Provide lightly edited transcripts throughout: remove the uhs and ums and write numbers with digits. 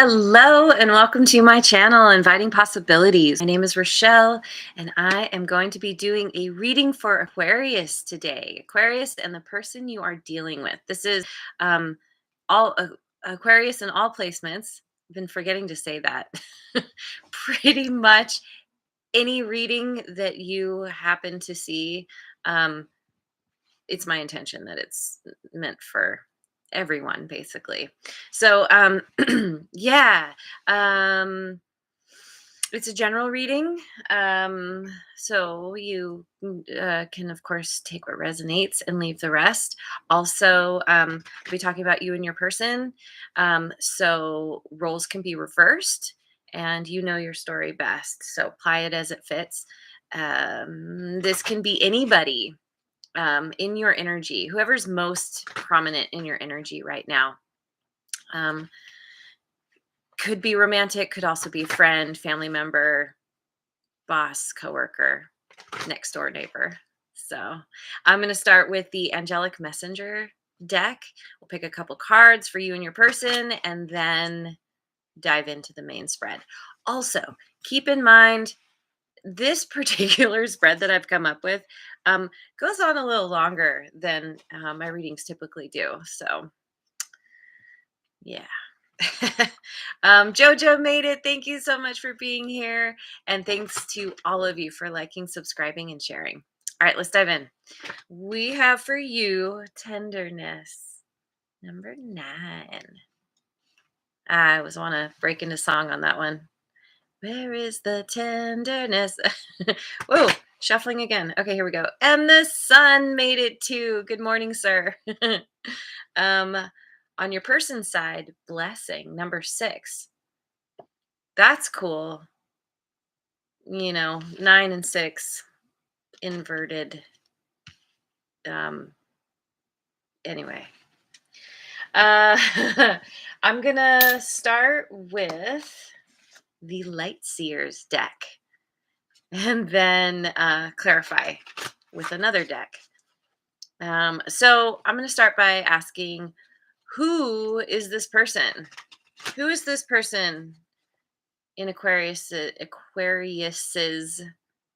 Hello and welcome to my channel, Inviting Possibilities. My name is Rochelle and I am going to be doing a reading for Aquarius today. Aquarius and the person you are dealing with. This is um, all Aquarius in all placements. I've been forgetting to say that. Pretty much any reading that you happen to see, um, it's my intention that it's meant for everyone basically. So yeah, um it's a general reading. So you can of course take what resonates and leave the rest. Also, I'll be talking about you and your person. So roles can be reversed and you know your story best, so apply it as it fits. This can be anybody in your energy, whoever's most prominent in your energy right now. Um, could be romantic, could also be friend, family member, boss, coworker, next door neighbor. So I'm going to start with the Angelic Messenger deck. We'll pick a couple cards for you and your person and then dive into the main spread. Also, keep in mind this particular spread that I've come up with goes on a little longer than my readings typically do. So, yeah. Jojo made it. Thank you so much for being here. And thanks to all of you for liking, subscribing, and sharing. All right, let's dive in. We have for you tenderness, number 9. I always want to break into song on that one. Where is the tenderness? Whoa, shuffling again. Okay, here we go. And the sun made it too. Good morning, sir. um, on your person's side, blessing, number 6. That's cool. 9 and 6 inverted. Anyway, I'm gonna start with the Light Seers deck and then clarify with another deck. So I'm going to start by asking, who is this person? Who is this person in Aquarius's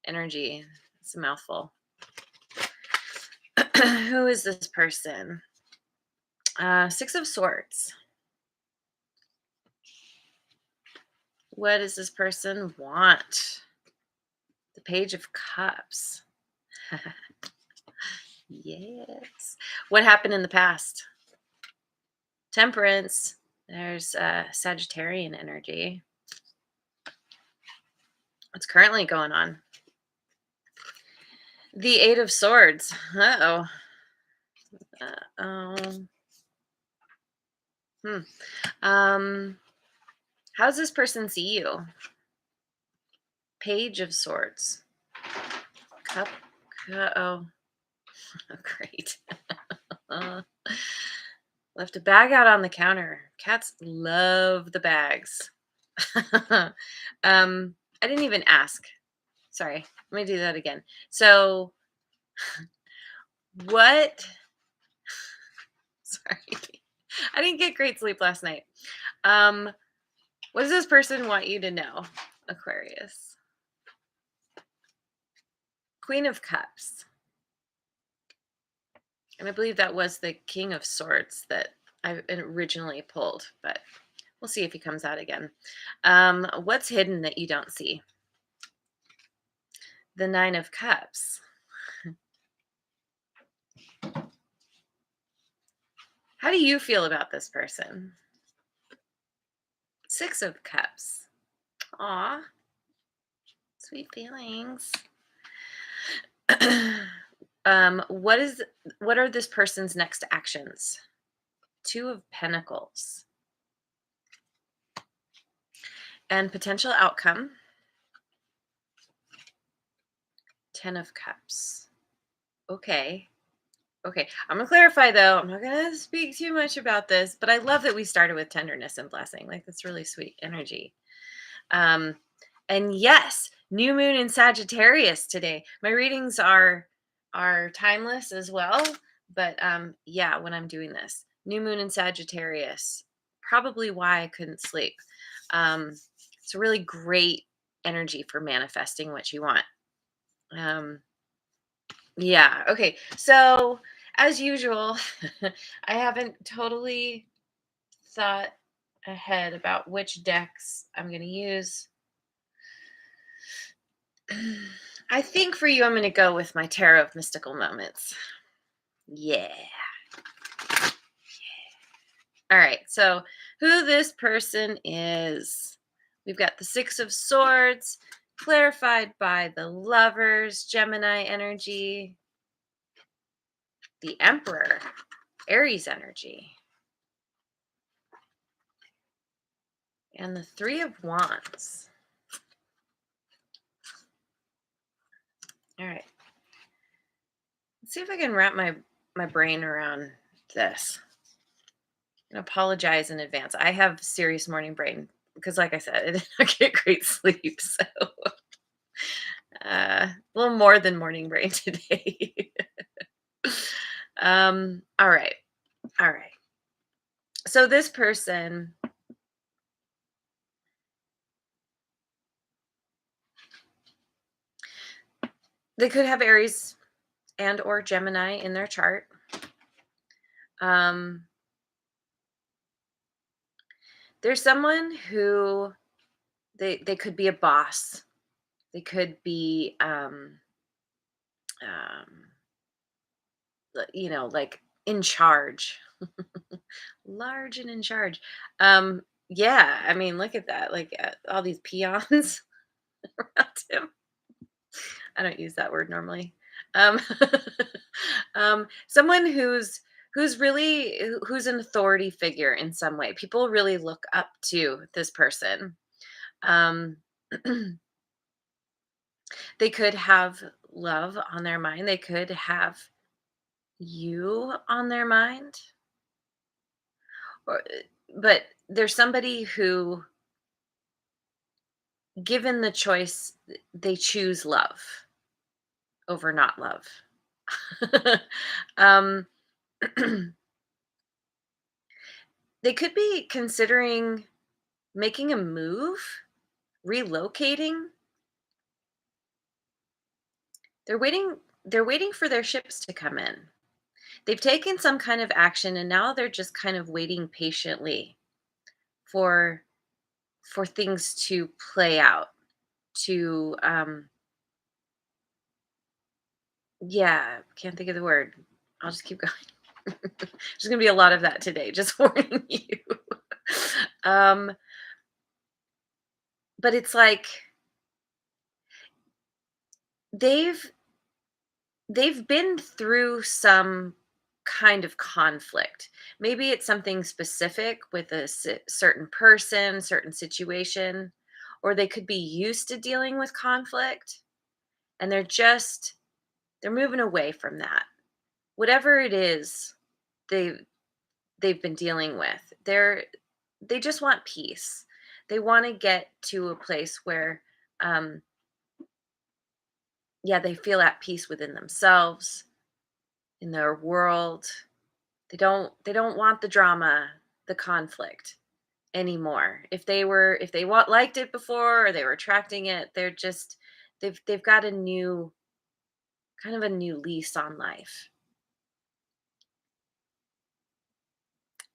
energy? It's a mouthful. Who is this person? 6 of Swords. What does this person want? The Page of Cups. Yes. What happened in the past? Temperance. There's Sagittarian energy. What's currently going on? The 8 of Swords. Uh-oh. How does this person see you? Page of Swords. Cup. Uh-oh. Great. Left a bag out on the counter. Cats love the bags. I didn't even ask. Sorry. Let me do that again. So, what? Sorry. I didn't get great sleep last night. What does this person want you to know, Aquarius? Queen of Cups. And I believe that was the King of Swords that I originally pulled, but we'll see if he comes out again. What's hidden that you don't see? The 9 of Cups. How do you feel about this person? 6 of Cups. Aw, sweet feelings. What are this person's next actions? 2 of Pentacles. And potential outcome. 10 of Cups. Okay. I'm gonna clarify though. I'm not gonna speak too much about this, but I love that we started with tenderness and blessing. Like, that's really sweet energy. And yes, new moon in Sagittarius today. My readings are timeless as well, but yeah, when I'm doing this, new moon in Sagittarius, probably why I couldn't sleep. Um, it's a really great energy for manifesting what you want. Um, yeah. Okay. So, as usual, I haven't totally thought ahead about which decks I'm going to use. I think for you, I'm going to go with my Tarot of Mystical Moments. Yeah. All right. So, who this person is. We've got the Six of Swords, clarified by the Lovers, Gemini energy, the Emperor, Aries energy, and the Three of Wands. All right. Let's see if I can wrap my brain around this. And apologize in advance. I have serious morning brain because, like I said, I did not get great sleep. So, a little more than morning brain today. All right. All right. So, this person, they could have Aries and or Gemini in their chart. Um, there's someone who they could be a boss. They could be um, like in charge, large and in charge. Yeah, I mean, look at that, like all these peons around him. I don't use that word normally. Um, someone who's an authority figure in some way. People really look up to this person. Um, they could have love on their mind. They could have you on their mind, or but there's somebody who, given the choice, they choose love over not love. um, they could be considering making a move, relocating. They're waiting for their ships to come in. They've taken some kind of action and now they're just kind of waiting patiently for things to play out, to yeah, can't think of the word. I'll just keep going. There's going to be a lot of that today, just warning you. um but it's like they've they've been through some kind of conflict. Maybe it's something specific with a certain person, certain situation, or they could be used to dealing with conflict and they're moving away from that. Whatever it is they they've been dealing with. They just want peace. They want to get to a place where um yeah, they feel at peace within themselves, in their world. They don't want the drama, the conflict anymore. If they liked it before or they were attracting it, they've got a new kind of a new lease on life.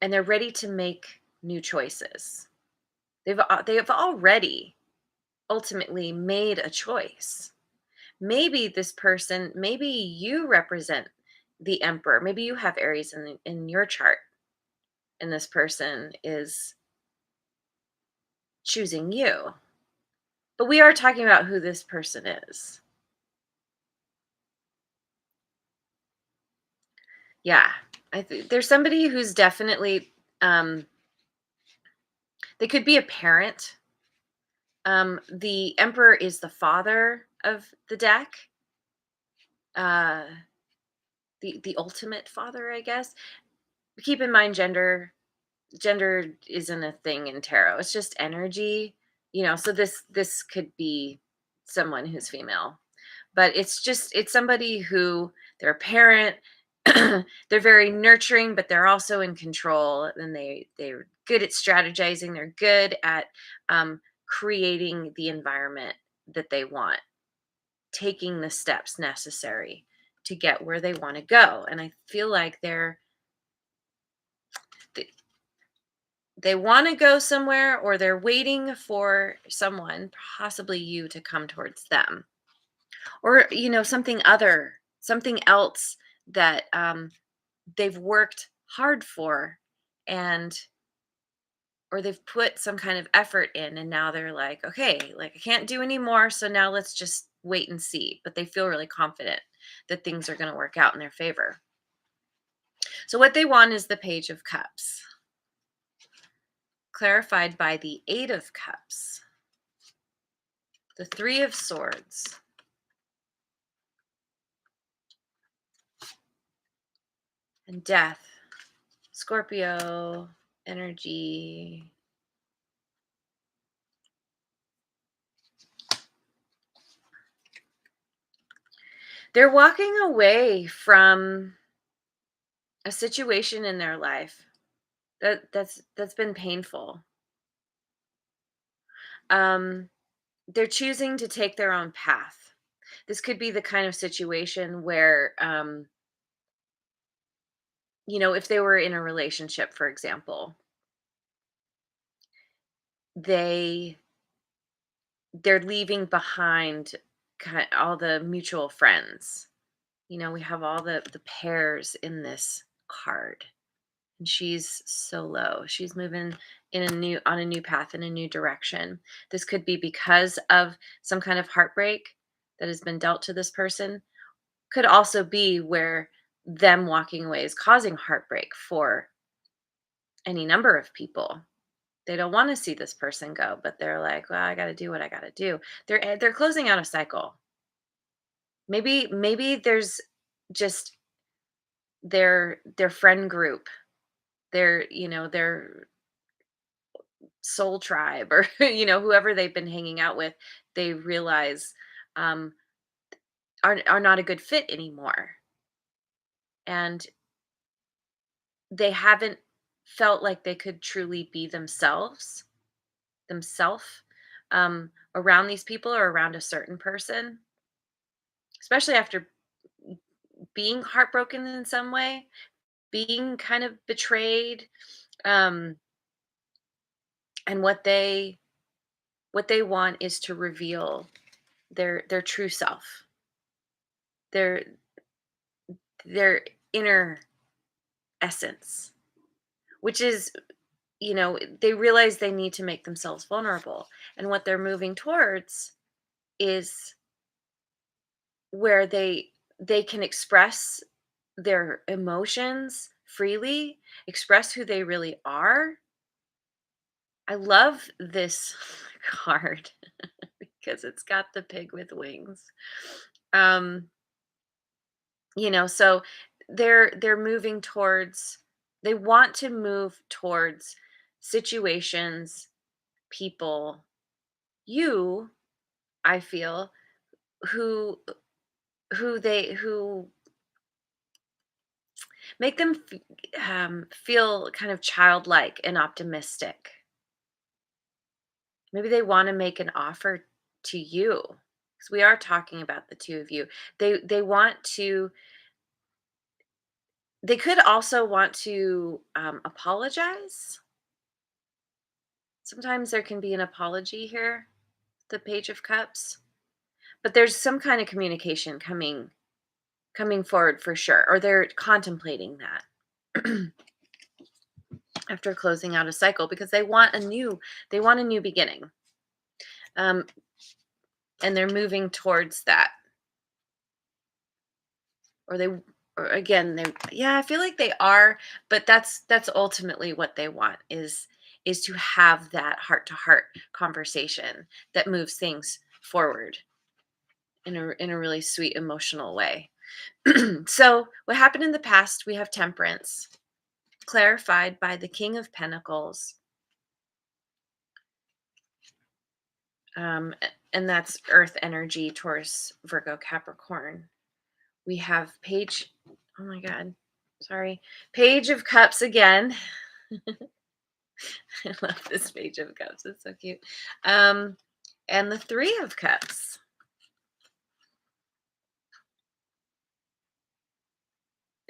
And they're ready to make new choices. They've already ultimately made a choice. Maybe this person, maybe you represent the emperor. Maybe you have Aries in your chart and this person is choosing you. But we are talking about who this person is. Yeah. There's somebody who's definitely um they could be a parent. The emperor is the father of the deck. Uh the ultimate father, I guess. Keep in mind gender isn't a thing in tarot. It's just energy, so this could be someone who's female. But it's somebody who they're a parent. They're very nurturing, but they're also in control, and they're good at strategizing. They're good at creating the environment that they want, taking the steps necessary to get where they want to go. And I feel like they want to go somewhere, or they're waiting for someone, possibly you, to come towards them, or something else that they've worked hard for, and or they've put some kind of effort in, and now they're like, okay, like I can't do any more, so now let's just wait and see. But they feel really confident that things are going to work out in their favor. So what they want is the Page of Cups, clarified by the Eight of Cups, the Three of Swords, and Death. Scorpio energy. They're walking away from a situation in their life that's been painful. Um, they're choosing to take their own path. This could be the kind of situation where, if they were in a relationship, for example, they they're leaving behind all the mutual friends. We have all the pairs in this card, and she's solo. She's moving on a new path, in a new direction. This could be because of some kind of heartbreak that has been dealt to this person. Could also be where them walking away is causing heartbreak for any number of people. They don't want to see this person go, but they're like, well, I got to do what I got to do. They're closing out a cycle. Maybe there's just their friend group, their soul tribe, or whoever they've been hanging out with, they realize um are not a good fit anymore, and they haven't felt like they could truly be themselves around these people, or around a certain person, especially after being heartbroken in some way, being kind of betrayed, um and what they want is to reveal their true self, their their inner essence, which is, they realize they need to make themselves vulnerable. And what they're moving towards is where they can express their emotions freely, express who they really are. I love this card because it's got the pig with wings. Um, so they're moving towards, they want to move towards situations, people, you, I feel, who who make them feel kind of childlike and optimistic. Maybe they want to make an offer to you, because we are talking about the two of you. They want to. They could also want to apologize. Sometimes there can be an apology here, the Page of Cups, but there's some kind of communication coming forward for sure, or they're contemplating that after closing out a cycle, because they want a new beginning, um, and they're moving towards that, or they or again they yeah, I feel like they are, but that's ultimately what they want, is to have that heart to heart conversation that moves things forward in a really sweet emotional way. So what happened in the past, we have Temperance, clarified by the King of Pentacles, and that's Earth energy, Taurus, Virgo, Capricorn. We have Page, Oh my god. Sorry. Page of Cups again. I love this Page of Cups. It's so cute. Um, and the Three of Cups.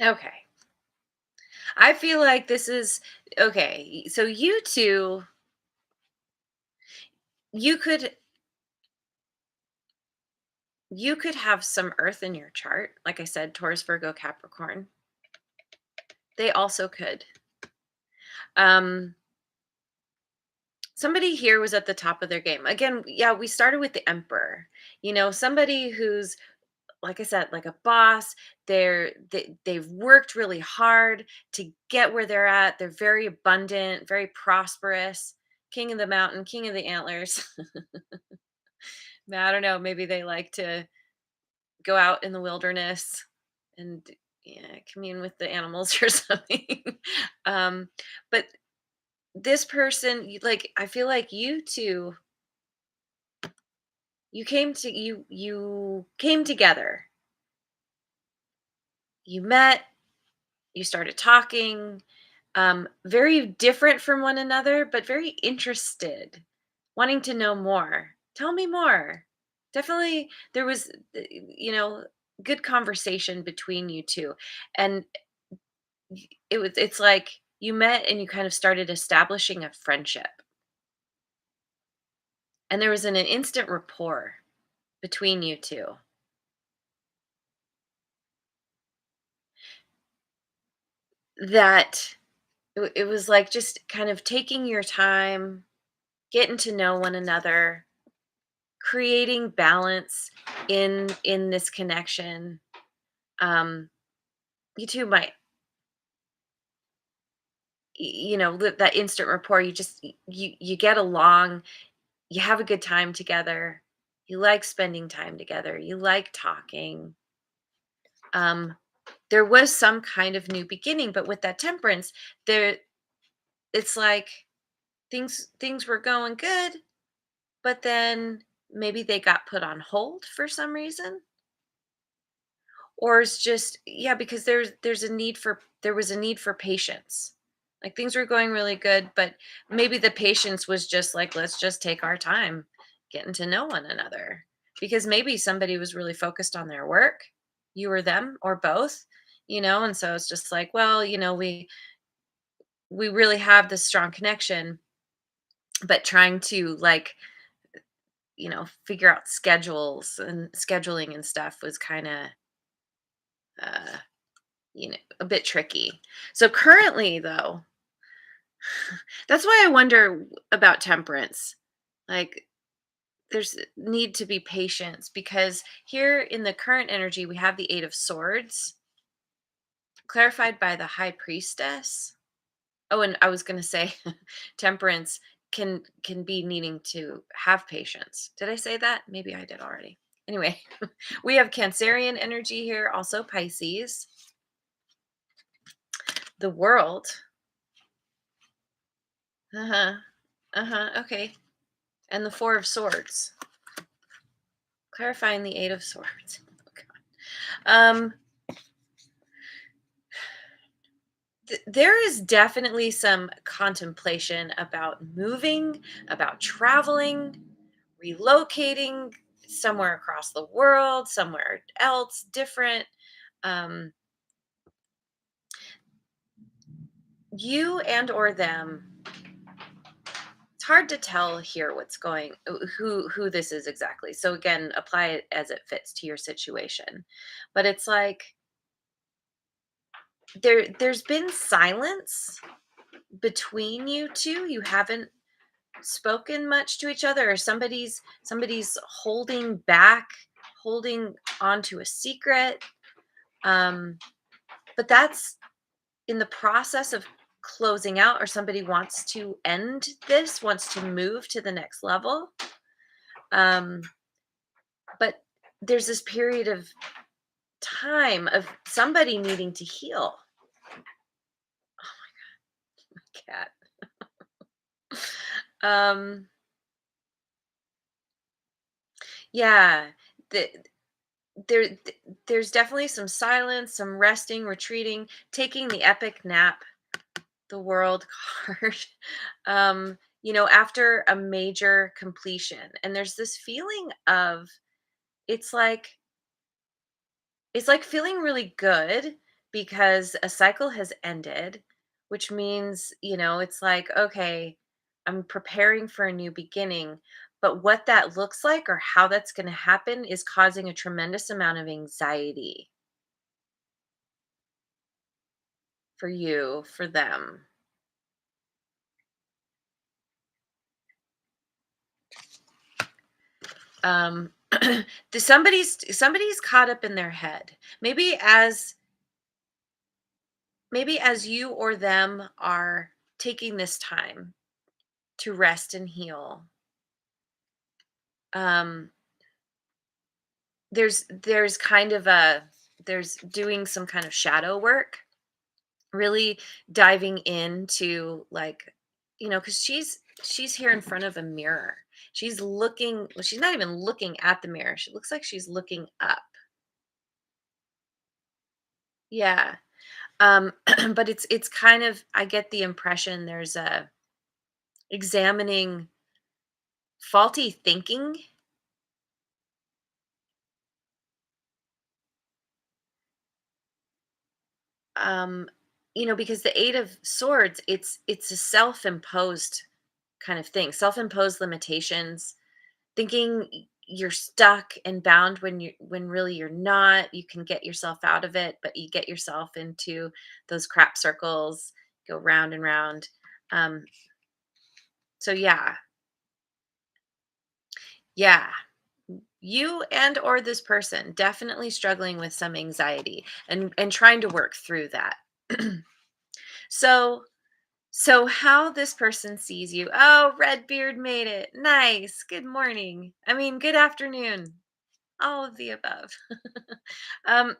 Okay. I feel like this is okay. So you two, you could you could have some earth in your chart. Like I said, Taurus, Virgo, Capricorn. They also could. Um, somebody here was at the top of their game. Again, yeah, we started with the Emperor. Somebody who's, like I said, like a boss. They've worked really hard to get where they're at. They're very abundant, very prosperous. King of the mountain, king of the antlers. I don't know. Maybe they like to go out in the wilderness and, yeah, commune with the animals or something. um, but this person, like, I feel like you two, you came together. You met, you started talking, very different from one another, but very interested, wanting to know more. Tell me more. Definitely, there was, good conversation between you two, and it's like you met and you kind of started establishing a friendship, and there was an instant rapport between you two that it was like just kind of taking your time, getting to know one another, creating balance in this connection. um you two might, live that instant rapport. You just you get along, you have a good time together, you like spending time together, you like talking. um there was some kind of new beginning, but with that Temperance, there, it's like things were going good, but then maybe they got put on hold for some reason. Or it's just, yeah, because there was a need for patience. Like, things were going really good, but maybe the patience was just like, let's just take our time getting to know one another. Because maybe somebody was really focused on their work, you or them or both, and so it's just like, well, we really have this strong connection, but trying to, like, figure out scheduling and stuff was kind of, uh a bit tricky. So currently, though, that's why I wonder about Temperance. Like, there's need to be patience, because here in the current energy, we have the Eight of Swords, clarified by the High Priestess. Oh, and I was going to say, Temperance can be needing to have patience. Did I say that? Maybe I did already. Anyway, we have Cancerian energy here, also Pisces, the World. Uh-huh. Uh-huh. Okay. And the Four of Swords, clarifying the Eight of Swords. Oh, God. There is definitely some contemplation about moving, about traveling, relocating somewhere across the world, somewhere else different. Um, you and or them. It's hard to tell here who this is exactly. So again, apply it as it fits to your situation. But it's like there's been silence between you two. You haven't spoken much to each other, or somebody's holding back, holding onto a secret. um but that's in the process of closing out, or somebody wants to end this, wants to move to the next level. um but there's this period of time of somebody needing to heal. Cat. um yeah, there's definitely some silence, some resting, retreating, taking the epic nap, the world card. After a major completion. And there's this feeling of it's like it's like feeling really good because a cycle has ended, which means, it's like, okay, I'm preparing for a new beginning. But what that looks like or how that's going to happen is causing a tremendous amount of anxiety for you, for them. Um, somebody's caught up in their head. Maybe as you or them are taking this time to rest and heal. um there's kind of a there's doing some kind of shadow work, really diving into, like, because she's here in front of a mirror. She's looking, well, she's not even looking at the mirror, she looks like she's looking up. Yeah. But it's kind of, I get the impression there's a examining faulty thinking. um because the eight of swords, it's a self-imposed kind of thing, self-imposed limitations, thinking you're stuck and bound when really you're not. You can get yourself out of it, but you get yourself into those crap circles, go round and round. Um so yeah. Yeah, you and or this person definitely struggling with some anxiety and trying to work through that. so So how this person sees you. Oh, Redbeard made it. Nice. Good morning. I mean, good afternoon. All of the above. um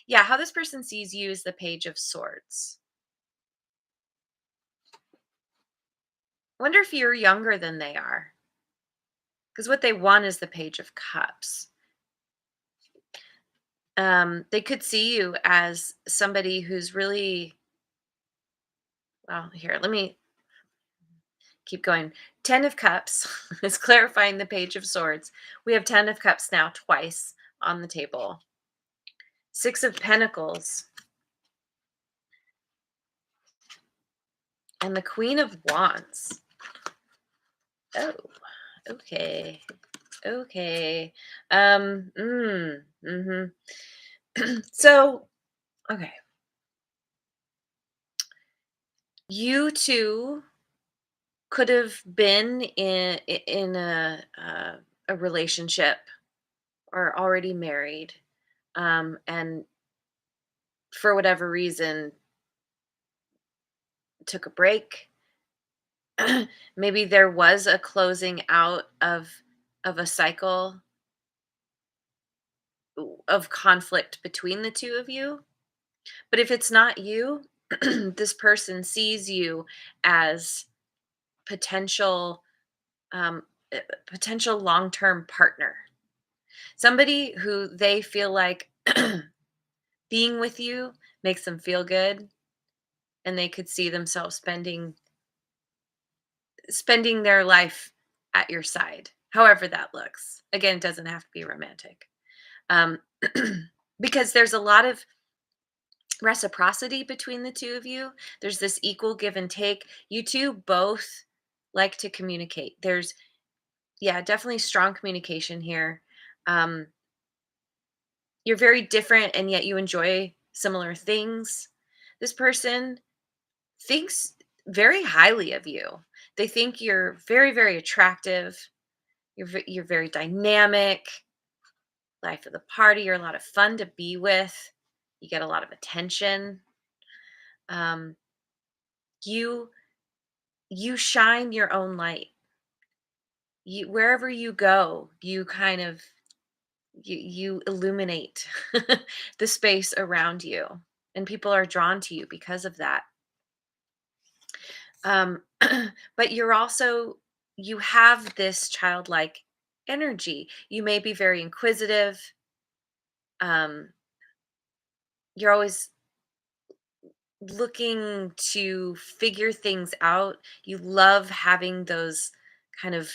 yeah, how this person sees you is the page of swords. Wonder if you're younger than they are, because what they want is the page of cups. They could see you as somebody who's really, well, here, let me keep going. 10 of cups is clarifying the page of swords. We have 10 of cups now twice on the table. Six of Pentacles and the Queen of Wands. Oh, okay. Okay. Mhm. So, okay. You two could have been in a relationship or already married, and for whatever reason took a break. Maybe there was a closing out of a cycle of conflict between the two of you. But if it's not you, this person sees you as potential, um, potential long-term partner, somebody who they feel like being with you makes them feel good, and they could see themselves spending their life at your side, however that looks. Again, it doesn't have to be romantic. um, because there's a lot of reciprocity between the two of you. There's this equal give and take. You two both like to communicate. There's, yeah, definitely strong communication here. Um, you're very different and yet you enjoy similar things. This person thinks very highly of you. They think you're very, very attractive. You're very dynamic, life of the party. You're a lot of fun to be with. You get a lot of attention. Um, you you shine your own light. You, wherever you go, you kind of, you illuminate the space around you, and people are drawn to you because of that. um but you're also, you have this childlike energy. You may be very inquisitive, Um, you're always looking to figure things out. You love having those kind of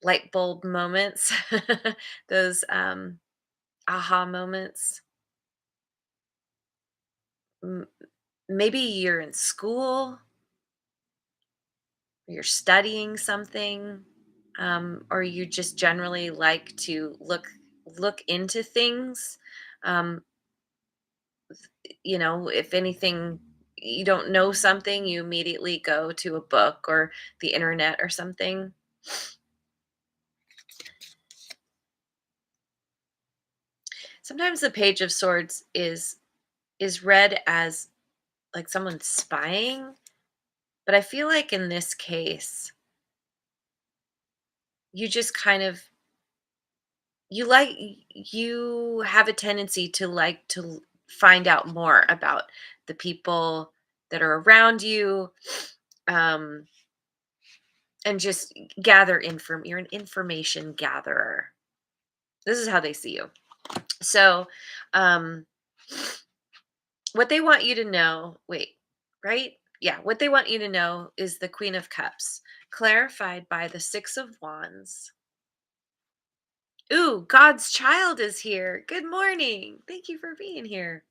light bulb moments, those aha moments. M- Maybe you're in school, or you're studying something, or you just generally like to look into things. Um, if anything, you don't know something, you immediately go to a book or the internet or something. Sometimes the Page of Swords is read as like someone spying, but I feel like in this case, you just kind of you have a tendency to like to find out more about the people that are around you, um and just gather you're an information gatherer. This is how they see you. So, um what they want you to know, wait, right? Yeah, what they want you to know is the Queen of Cups, clarified by the Six of Wands. Ooh, God's child is here. Good morning. Thank you for being here.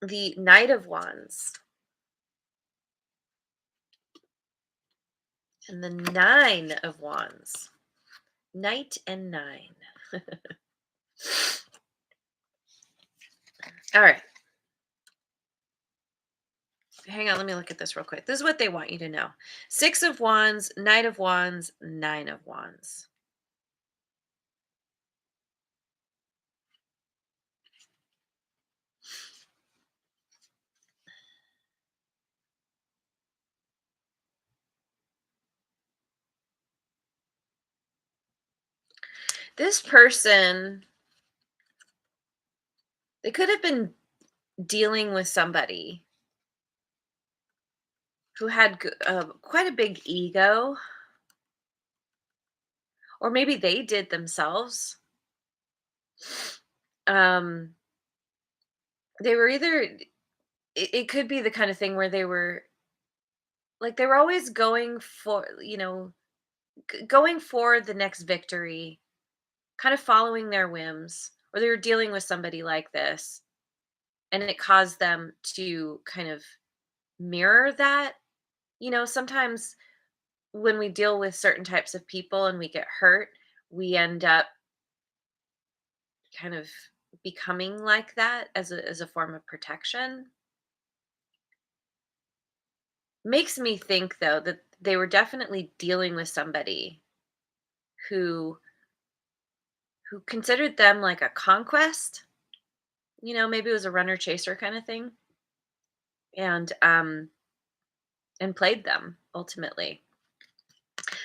The Knight of Wands and the Nine of Wands. Knight and Nine. All right. Hang on, let me look at this real quick. This is what they want you to know. Six of Wands, Knight of Wands, Nine of Wands. This person, they could have been dealing with somebody who had quite a big ego, or maybe they did themselves. Um, they were either, it could be the kind of thing where they were always going for, going for the next victory, kind of following their whims, or they were dealing with somebody like this, and it caused them to kind of mirror that. Sometimes when we deal with certain types of people and we get hurt, we end up kind of becoming like that as a form of protection. Makes me think though that they were definitely dealing with somebody who considered them like a conquest. Maybe it was a runner chaser kind of thing, and played them ultimately.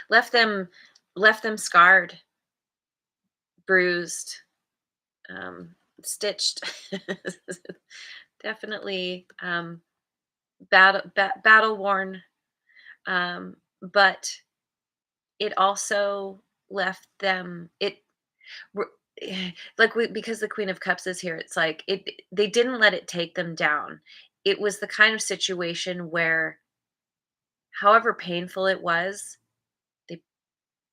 Left them left them scarred, bruised, um, stitched. Definitely battle worn, but it also left them it r- because the Queen of Cups is here. It's like they didn't let it take them down. It was the kind of situation where, however painful it was, they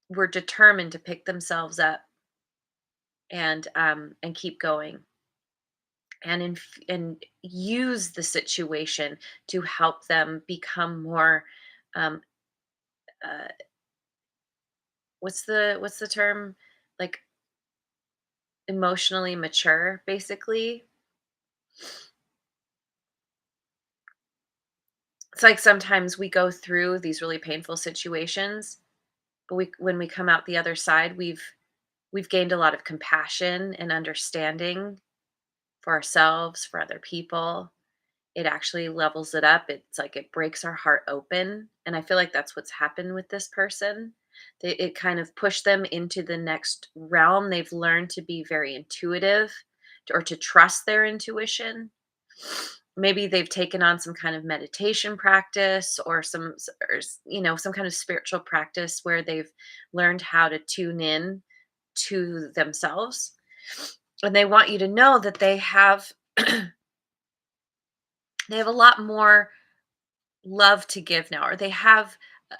were determined to pick themselves up and keep going, and use the situation to help them become more, um, uh, what's the term, like, emotionally mature, basically. It's like sometimes we go through these really painful situations, but when we come out the other side, we've gained a lot of compassion and understanding for ourselves, for other people. It actually levels it up. It's like it breaks our heart open, and I feel like that's what's happened with this person. It kind of pushed them into the next realm. They've learned to be very intuitive, or to trust their intuition. Maybe they've taken on some kind of meditation practice, or some kind of spiritual practice where they've learned how to tune in to themselves, and they want you to know that they have they have a lot more love to give now, or they have uh,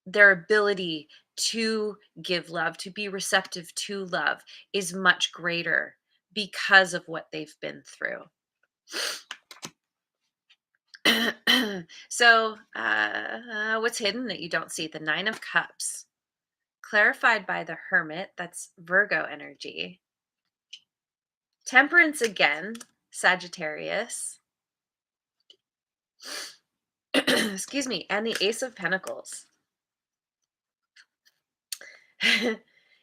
their ability to give love, to be receptive to love is much greater because of what they've been through. So, what's hidden that you don't see? The Nine of Cups, clarified by the Hermit. That's Virgo energy. Temperance again, Sagittarius. Excuse me, and the Ace of Pentacles.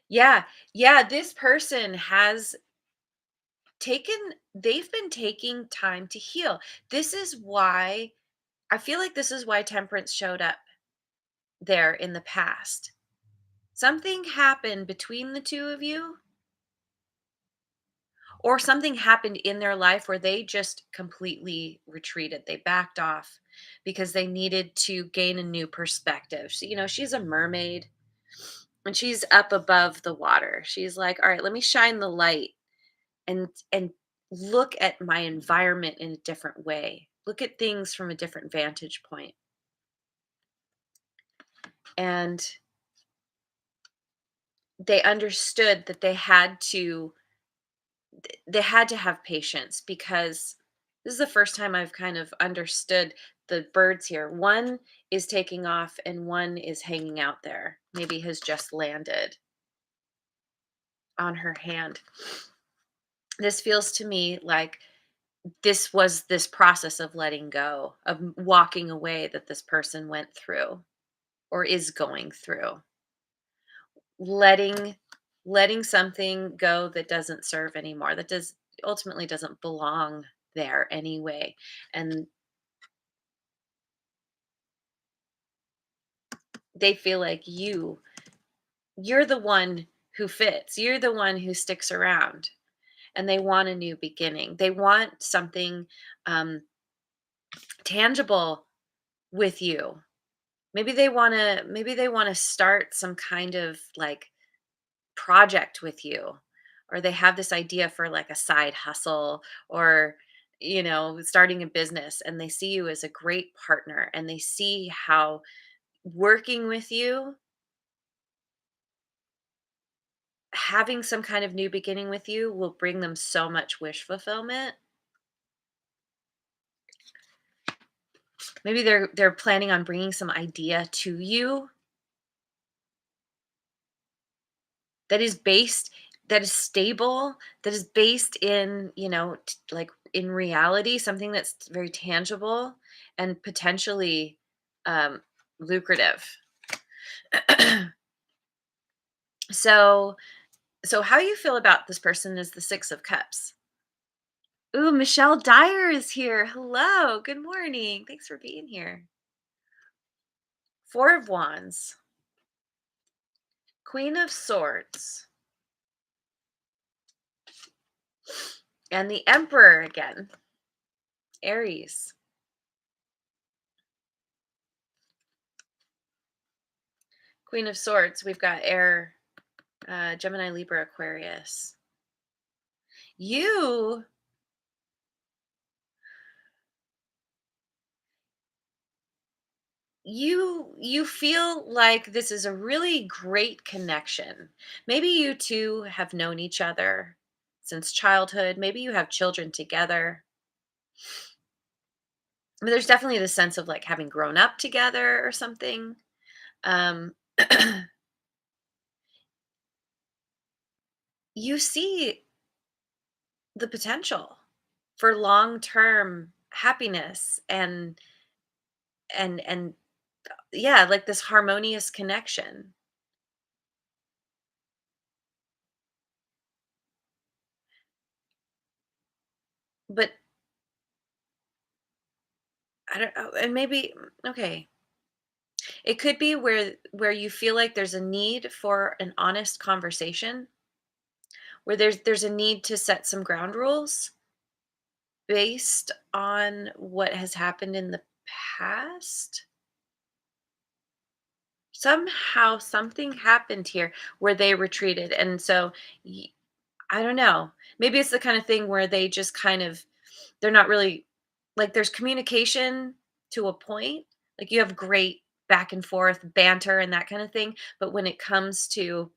Yeah, yeah, this person has taken, they've been taking time to heal. This is why I feel like this is why Temperance showed up there in the past. Something happened between the two of you, or something happened in their life where they just completely retreated. They backed off because they needed to gain a new perspective. So, she's a mermaid and she's up above the water. She's like, "All right, let me shine the light and look at my environment in a different way. Look at things from a different vantage point." And they understood that they had to have patience, because this is the first time I've kind of understood the birds here. One is taking off and one is hanging out there. Maybe has just landed on her hand. This feels to me like this was this process of letting go, of walking away that this person went through or is going through. Letting something go that doesn't serve anymore, that does ultimately doesn't belong there anyway. And they feel like you're the one who fits. You're the one who sticks around. And they want a new beginning. They want something um tangible with you. Maybe they want to start some kind of like project with you, or they have this idea for like a side hustle, or starting a business, and they see you as a great partner, and they see how working with you, having some kind of new beginning with you, will bring them so much wish fulfillment. Maybe they're planning on bringing some idea to you that is based, that is stable, that is based in, like in reality, something that's very tangible and potentially um lucrative. so so how you feel about this person is the Six of Cups. Ooh, Michelle Dyer is here. Hello, good morning, thanks for being here. Four of Wands, Queen of Swords, and the Emperor again, Aries. Queen of Swords, we've got air, Gemini, Libra, Aquarius. You you feel like this is a really great connection. Maybe you two have known each other since childhood. Maybe you have children together. I mean, there's definitely the sense of like having grown up together or something. Um, you see the potential for long-term happiness and yeah, like this harmonious connection. But I don't know, and maybe okay. It could be where you feel like there's a need for an honest conversation, where there's a need to set some ground rules based on what has happened in the past. somehow something happened here where they retreated. And so y- I don't know. Maybe it's the kind of thing where they just kind of, they're not really, like, there's communication to a point. Like, you have great back and forth banter and that kind of thing. But when it comes to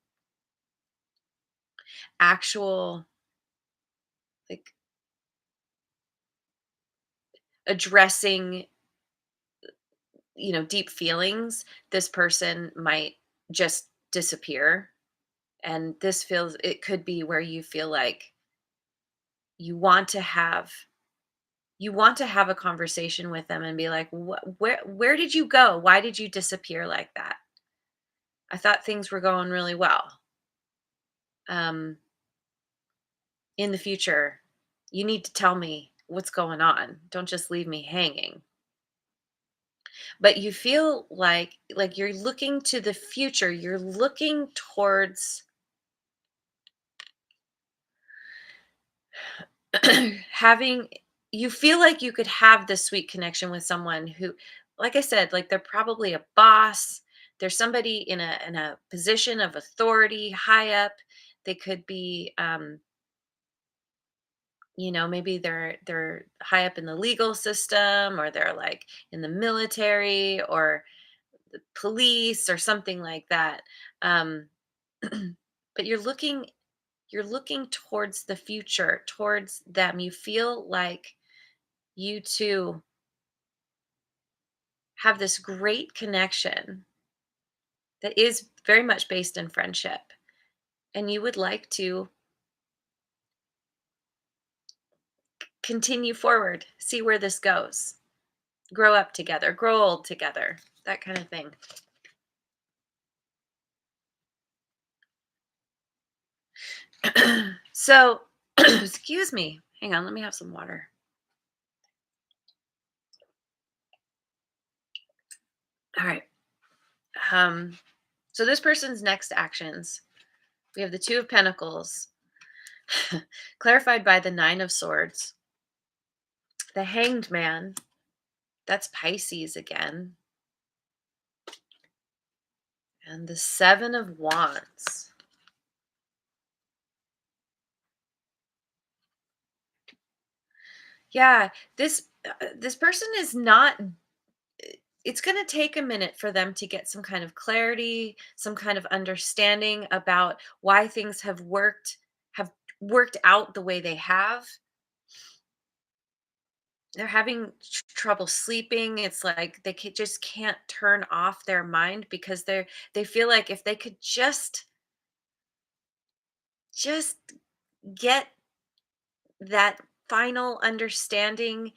actual, like, addressing, deep feelings, this person might just disappear. And this feels, it could be where you feel like you want to have you want to have a conversation with them and be like, where did you go? Why did you disappear like that? I thought things were going really well. Um, in the future, you need to tell me what's going on. Don't just leave me hanging. But you feel like you're looking to the future. You're looking towards having, you feel like you could have this sweet connection with someone who, like I said, like, they're probably a boss. There's somebody in a position of authority high up. They could be, maybe they're high up in the legal system, or they're like in the military or the police or something like that. um but you're looking towards the future, towards them. You feel like you two have this great connection that is very much based in friendship, and you would like to continue forward, see where this goes, grow up together, grow old together, that kind of thing. So, excuse me. Hang on, let me have some water. All right. Um, so this person's next actions. We have the Two of Pentacles, clarified by the Nine of Swords. The Hanged Man, that's Pisces again. And the Seven of Wands. Yeah, this person is not, it's going to take a minute for them to get some kind of clarity, some kind of understanding about why things have worked out the way they have. They're having trouble sleeping. It's like they just can't turn off their mind because they feel like if they could just get that final understanding,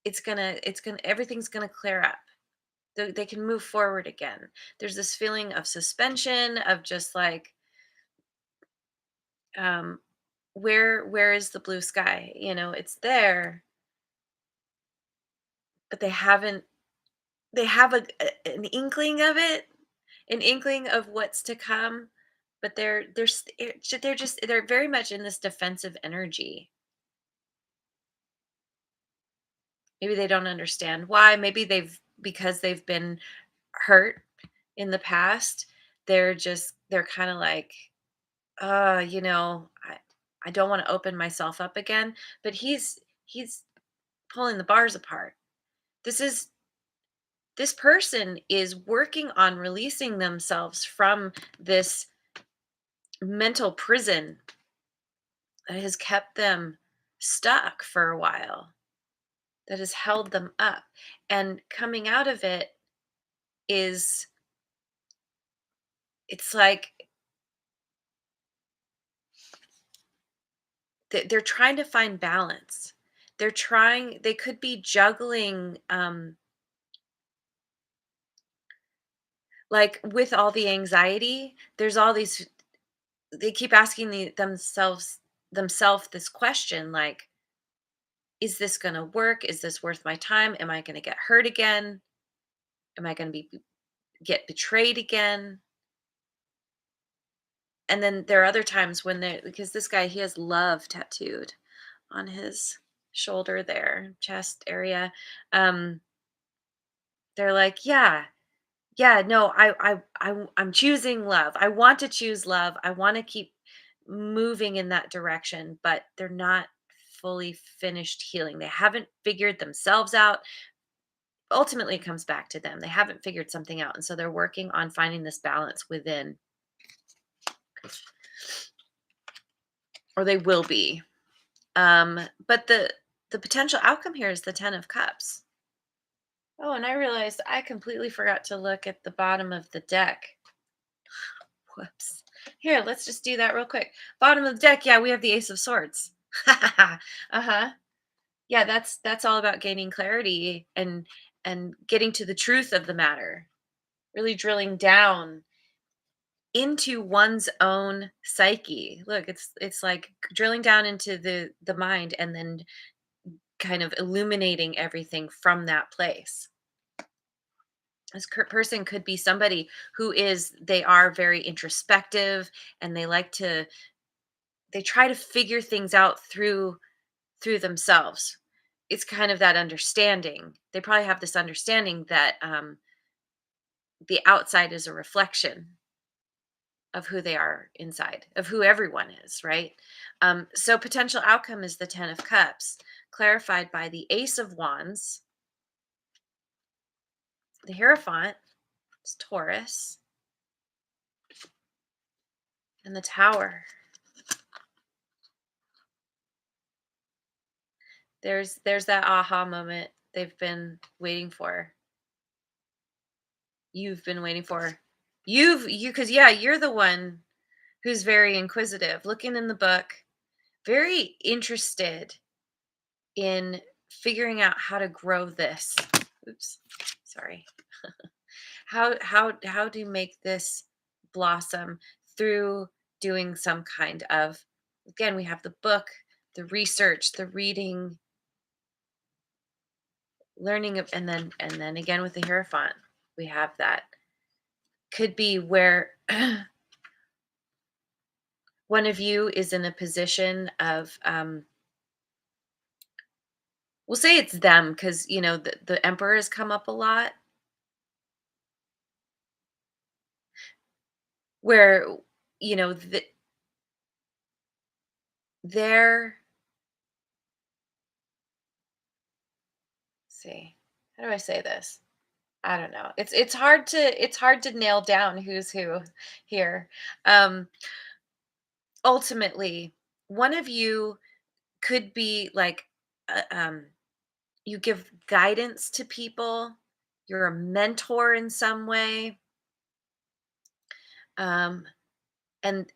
it's gonna everything's gonna clear up. They can move forward again. There's this feeling of suspension, of just like, um where is the blue sky? It's there, but they have an inkling of it, an inkling of what's to come, but they're very much in this defensive energy. Maybe they don't understand why. Maybe because they've been hurt in the past. They're kind of like, I don't want to open myself up again. But he's pulling the bars apart. This is this person is working on releasing themselves from this mental prison that has kept them stuck for a while, that has held them up. And coming out of it is, it's like they're trying to find balance. They could be juggling, like, with all the anxiety, there's all these, they keep asking themselves this question, like, is this going to work? Is this worth my time? Am I going to get hurt again? Am I going to be get betrayed again? And then there are other times when they, because this guy, he has love tattooed on his shoulder there, chest area. um they're like, yeah, Yeah, no, I'm choosing love. I want to choose love. I want to keep moving in that direction, but they're not fully finished healing. They haven't figured themselves out. Ultimately, it comes back to them. They haven't figured something out, and so they're working on finding this balance within, or they will be. But the potential outcome here is the 10 of cups. Oh, and I realized I completely forgot to look at the bottom of the deck. Whoops. Here, let's just do that real quick. Bottom of the deck, yeah, we have the Ace of Swords. Uh-huh. Yeah, that's all about gaining clarity and getting to the truth of the matter. Really drilling down into one's own psyche. Look, it's like drilling down into the mind and then kind of illuminating everything from that place. This person could be somebody who is they are very introspective, and they try to figure things out through themselves. It's kind of that understanding. They probably have this understanding that the outside is a reflection of who they are inside, of who everyone is, right? So potential outcome is the 10 of cups, clarified by the Ace of Wands, the Hierophant is Taurus, and the Tower. There's that aha moment they've been waiting for. You've been waiting for. You because yeah, you're the one who's very inquisitive, looking in the book, very interested in figuring out how to grow this. Oops, sorry. How do you make this blossom through doing some kind of, again, we have the book, the research, the reading, learning of, and then again with the Hierophant, we have that. Could be where one of you is in a position of we'll say it's them because the emperor has come up a lot where they're see how do I say this. I don't know, it's hard to nail down who's who here. um Ultimately, one of you could be like you give guidance to people, you're a mentor in some way, um and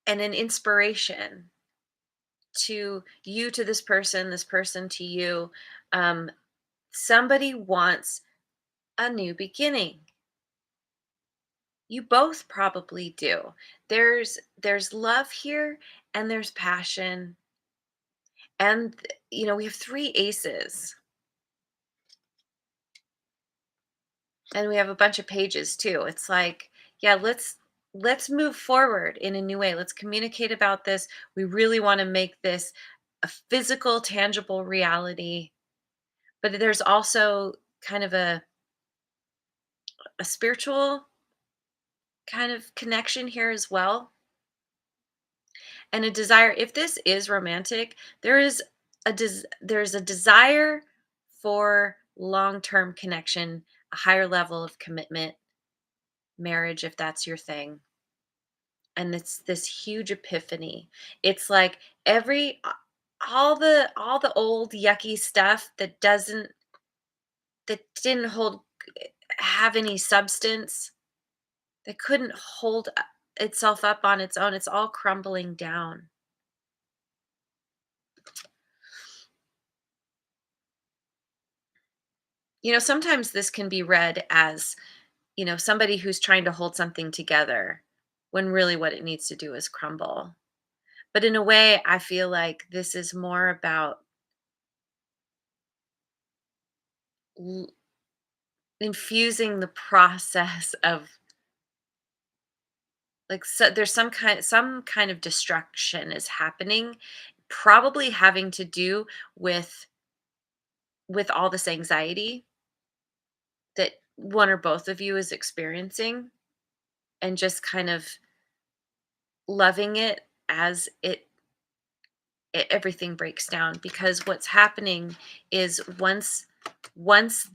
an inspiration to you, to this person to you. um Somebody wants a new beginning. You both probably do. There's love here, and there's passion, and we have three aces, and we have a bunch of pages too. It's like, yeah, let's move forward in a new way. Let's communicate about this. We really want to make this a physical, tangible reality. But there's also kind of a spiritual kind of connection here as well, and a desire. If this is romantic, there's a desire for long-term connection, a higher level of commitment, marriage if that's your thing. And it's this huge epiphany. It's like all the old yucky stuff that didn't have any substance, that couldn't hold itself up on its own. It's all crumbling down. Sometimes this can be read as, somebody who's trying to hold something together when really what it needs to do is crumble. But in a way, I feel like this is more about l- infusing the process of, like, so there's some kind of destruction is happening, probably having to do with all this anxiety that one or both of you is experiencing, and just kind of loving it as everything breaks down, because what's happening is once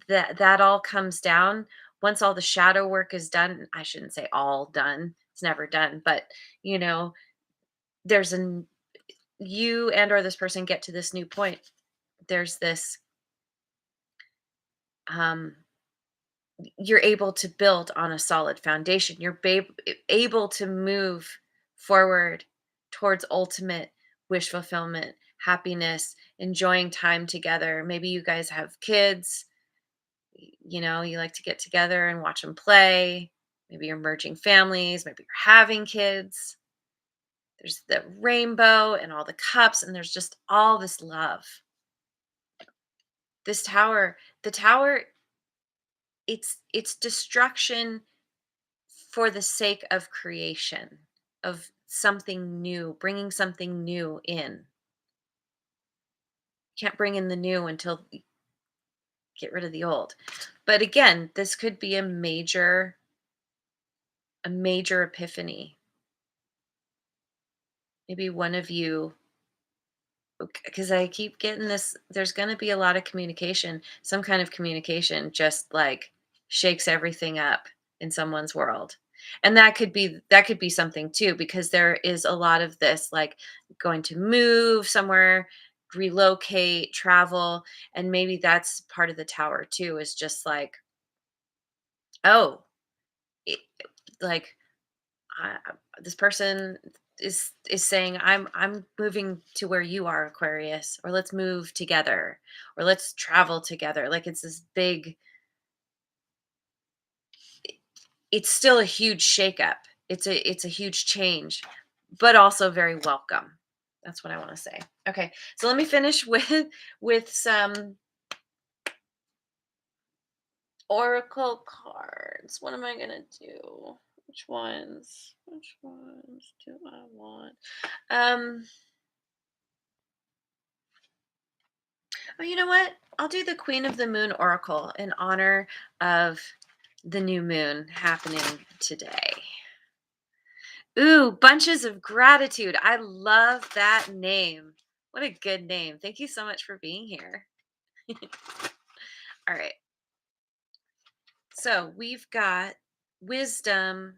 that all comes down, once all the shadow work is done, I shouldn't say all done, it's never done, but you know there's an you and or this person get to this new point. There's this um you're able to build on a solid foundation. You're able to move forward towards ultimate wish fulfillment, happiness, enjoying time together. Maybe you guys have kids, you like to get together and watch them play. Maybe you're merging families, maybe you're having kids. There's the rainbow and all the cups, and there's just all this love. The tower, it's destruction for the sake of creation, of something new, bringing something new in. Can't bring in the new until you get rid of the old. But again, this could be a major epiphany. Maybe one of you, because I keep getting this, there's going to be a lot of communication. Some kind of communication just like shakes everything up in someone's world. And that could be something too, because there is a lot of this, like going to move somewhere, relocate, travel, and maybe that's part of the tower too, is just like, oh, it, like this person is saying, I'm moving to where you are, Aquarius, or let's move together, or let's travel together. Like it's this big, it's still a huge shakeup. It's a huge change, but also very welcome. That's what I want to say. Okay, so let me finish with some oracle cards. What am I gonna do? Which ones do I want? um Oh, you know what? I'll do the Queen of the Moon Oracle in honor of the new moon happening today. Ooh, Bunches of Gratitude. I love that name. What a good name. Thank you so much for being here. All right. So we've got Wisdom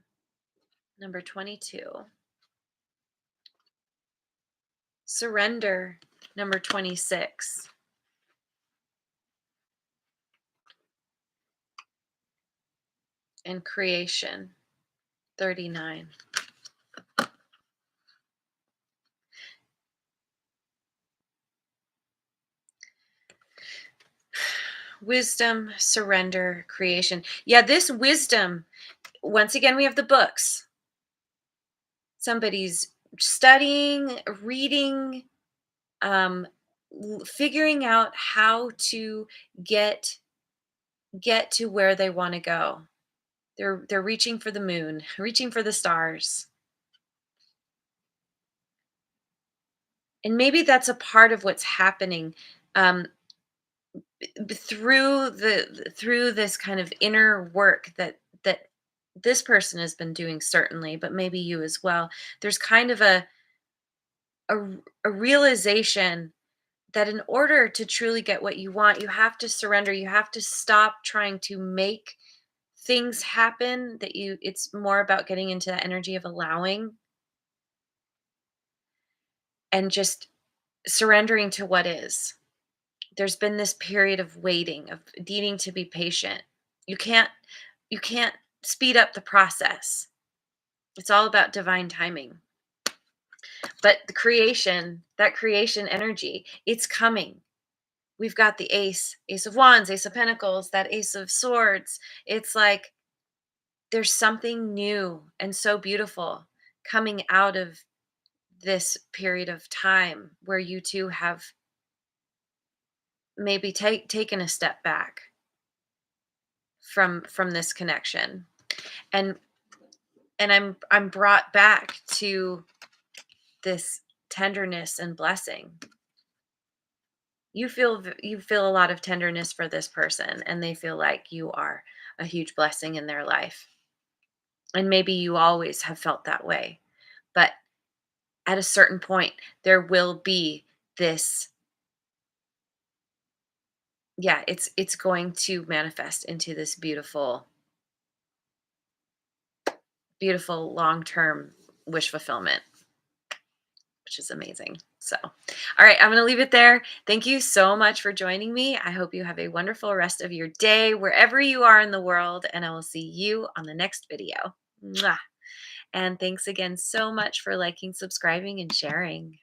number 22, Surrender number 26, and Creation 39. Wisdom, surrender, creation. Yeah, this wisdom, once again, we have the books. Somebody's studying, reading, um, figuring out how to get get to where they want to go. They're reaching for the moon, reaching for the stars. And maybe that's a part of what's happening, um, through this kind of inner work that this person has been doing, certainly, but maybe you as well. There's kind of a, a realization that in order to truly get what you want, you have to surrender. You have to stop trying to make things happen. It's more about getting into that energy of allowing and just surrendering to what is. There's been this period of waiting, of needing to be patient. You can't you can't speed up the process. It's all about divine timing. But that creation energy, it's coming. We've got the ace of wands, ace of pentacles, that ace of swords. It's like there's something new and so beautiful coming out of this period of time where you two have maybe taken a step back from this connection, and I'm brought back to this tenderness and blessing. You feel a lot of tenderness for this person, and they feel like you are a huge blessing in their life. And maybe you always have felt that way. But at a certain point, there will be this, yeah, it's going to manifest into this beautiful, beautiful long-term wish fulfillment, which is amazing. So, all right, I'm going to leave it there. Thank you so much for joining me. I hope you have a wonderful rest of your day wherever you are in the world, and I will see you on the next video. Mwah. And thanks again so much for liking, subscribing, and sharing.